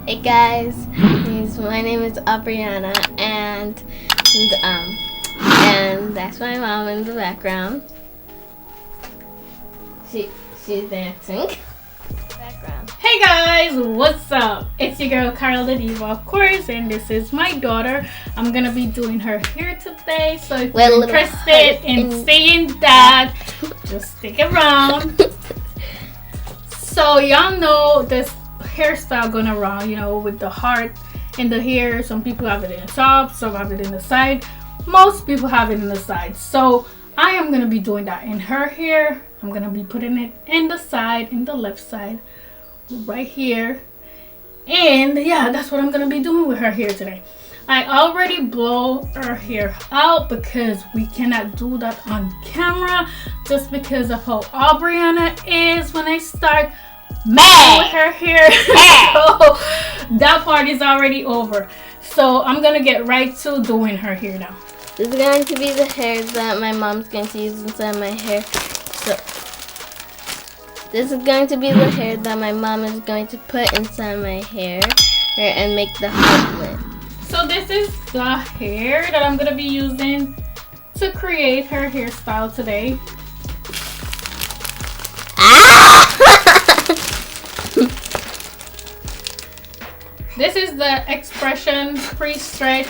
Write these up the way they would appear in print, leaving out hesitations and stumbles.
Hey guys, my name is Abriana, and that's my mom in the background. She's dancing. Background. Hey guys, what's up? It's your girl Karrill DaDiva, of course, and this is my daughter. I'm gonna be doing her hair today, so if you're interested in seeing that, just stick around. So y'all know this hairstyle going around, you know, with the heart in the hair. Some people have it in the top, some have it in the side. Most people have it in the side. So I am going to be doing that in her hair. I'm going to be putting it in the side, in the left side, right here. And yeah, that's what I'm going to be doing with her hair today. I already blow her hair out because we cannot do that on camera just because of how Abriana is when I start with her hair. So that part is already over. So I'm going to get right to doing her hair now. This is going to be the hair that my mom's going to use inside my hair. So this is going to be the hair that my mom is going to put inside my hair and make the heart with. So this is the hair that I'm going to be using to create her hairstyle today. This is the Expression pre-stretch,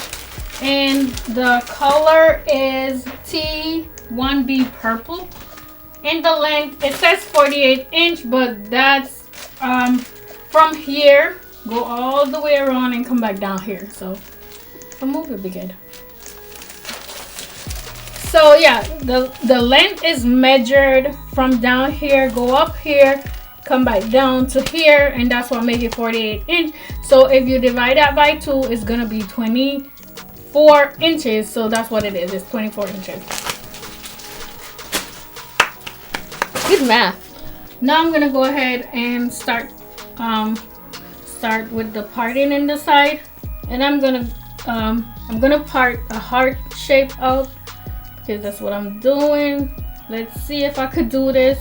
and the color is T1B purple. And the length, it says 48 inch, but that's from here, go all the way around and come back down here. So I'll move it again. So yeah, the length is measured from down here, go up here, come back down to here, and that's what make it 48 inch. So if you divide that by 2, it's gonna be 24 inches. So that's what it is. It's 24 inches. Good math. Now I'm gonna go ahead and start with the parting in the side, and I'm gonna part a heart shape out because that's what I'm doing. Let's see if I could do this.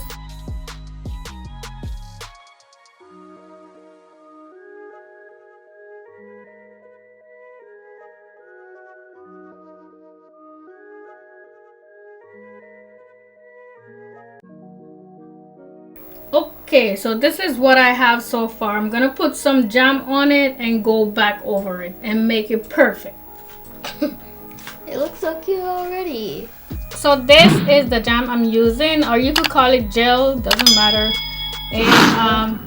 Okay, so this is what I have so far. I'm gonna put some jam on it and go back over it and make it perfect. It looks so cute already. So this is the jam I'm using, or you could call it gel, doesn't matter. And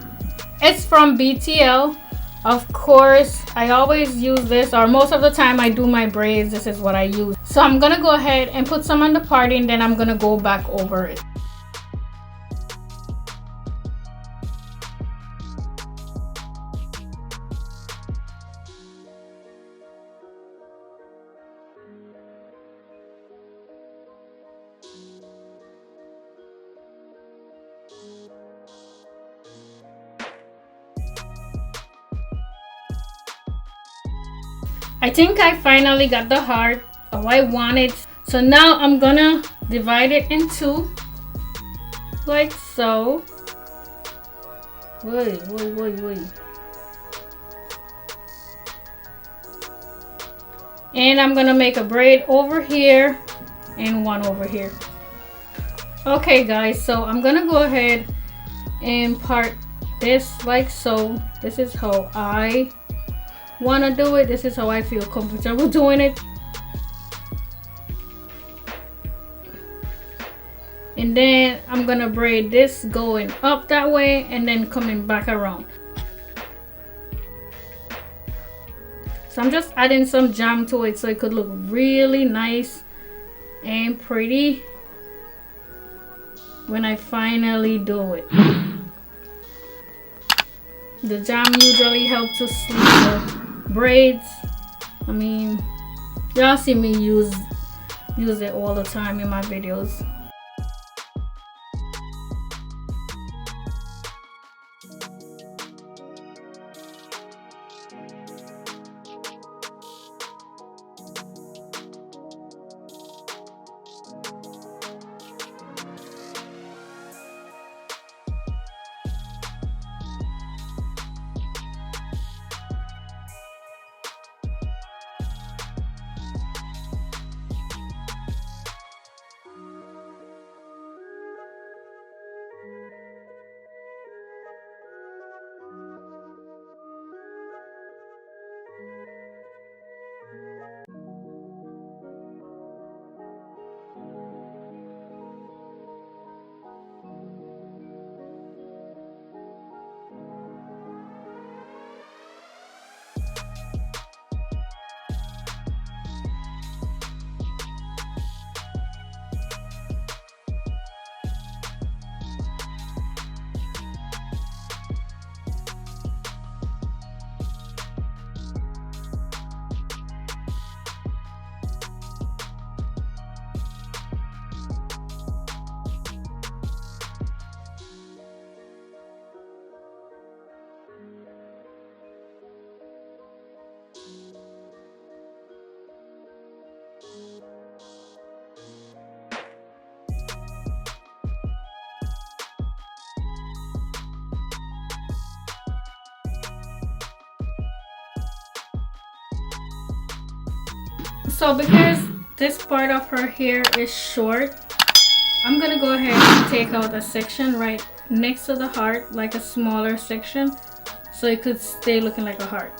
it's from BTL. Of course, I always use this, or most of the time I do my braids, this is what I use. So I'm gonna go ahead and put some on the parting, then I'm gonna go back over it. I think I finally got the heart how I want it. So now I'm gonna divide it in 2, like so. Wait. And I'm gonna make a braid over here and one over here. Okay guys, so I'm gonna go ahead and part this like so. This is how I want to do it. This is how I feel comfortable doing it. And then I'm gonna braid this going up that way and then coming back around. So I'm just adding some jam to it so it could look really nice and pretty when I finally do it. The jam usually helps to sleep the braids. I mean, y'all see me use it all the time in my videos. So because this part of her hair is short, I'm gonna go ahead and take out a section right next to the heart, like a smaller section, so it could stay looking like a heart.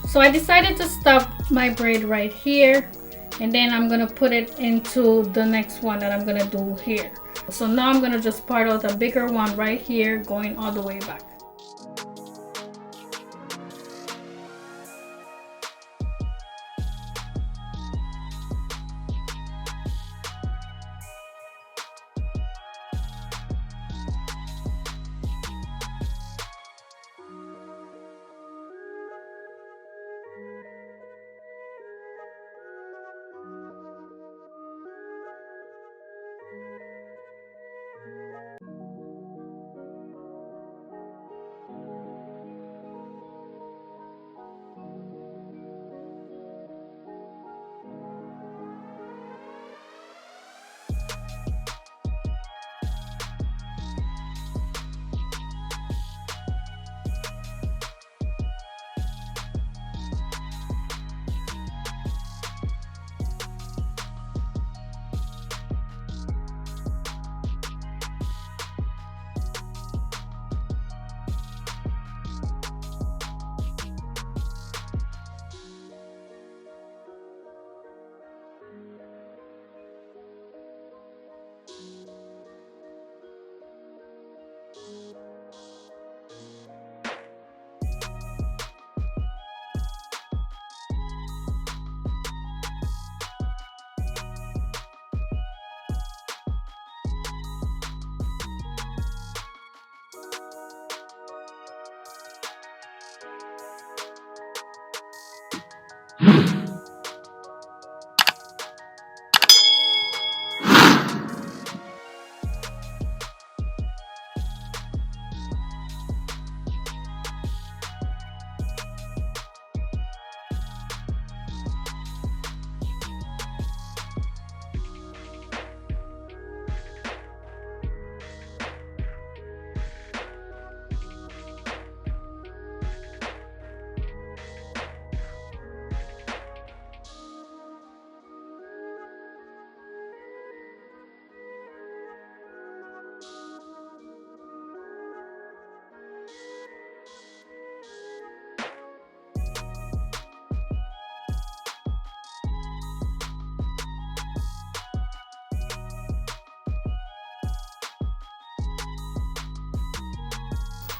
So I decided to stop my braid right here, and then I'm gonna put it into the next one that I'm gonna do here. So now I'm gonna just part out a bigger one right here, going all the way back.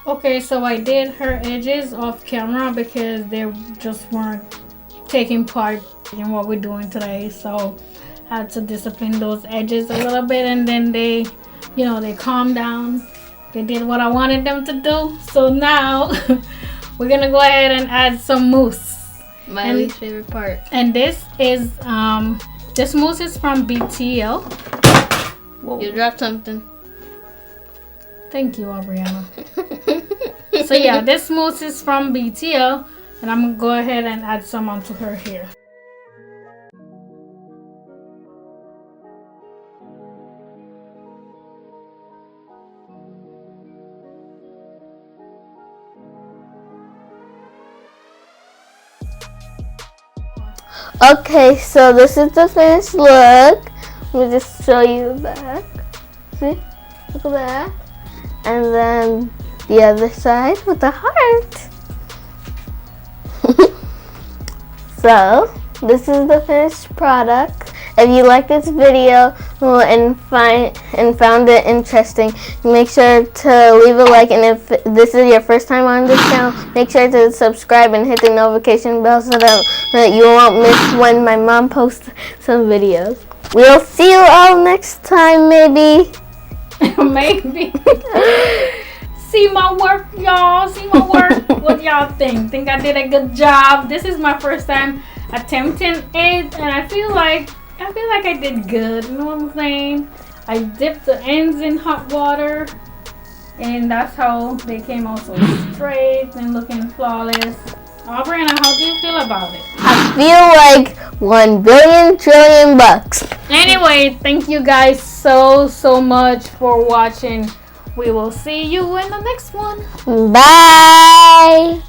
Okay, so I did her edges off camera because they just weren't taking part in what we're doing today. So I had to discipline those edges a little bit, and then they, you know, they calmed down. They did what I wanted them to do. So now we're gonna go ahead and add some mousse. My least favorite part. And this is this mousse is from BTL. Whoa. You dropped something. Thank you, Aubriana. So yeah, this mousse is from BTL, and I'm gonna go ahead and add some onto her hair. Okay, so this is the finished look. Let me just show you the back. See? Look at that. And then the other side with the heart. So, this is the finished product. If you like this video and found it interesting, make sure to leave a like, and if this is your first time on this channel, make sure to subscribe and hit the notification bell so that you won't miss when my mom posts some videos. We'll see you all next time, maybe. Maybe. See my work, y'all. See my work. What y'all think? Think I did a good job? This is my first time attempting it, and I feel like I did good. You know what I'm saying? I dipped the ends in hot water, and that's how they came out so straight and looking flawless. Brianna, how do you feel about it? I feel like 1 billion trillion bucks. Anyway, thank you guys so much for watching. We will see you in the next one. Bye.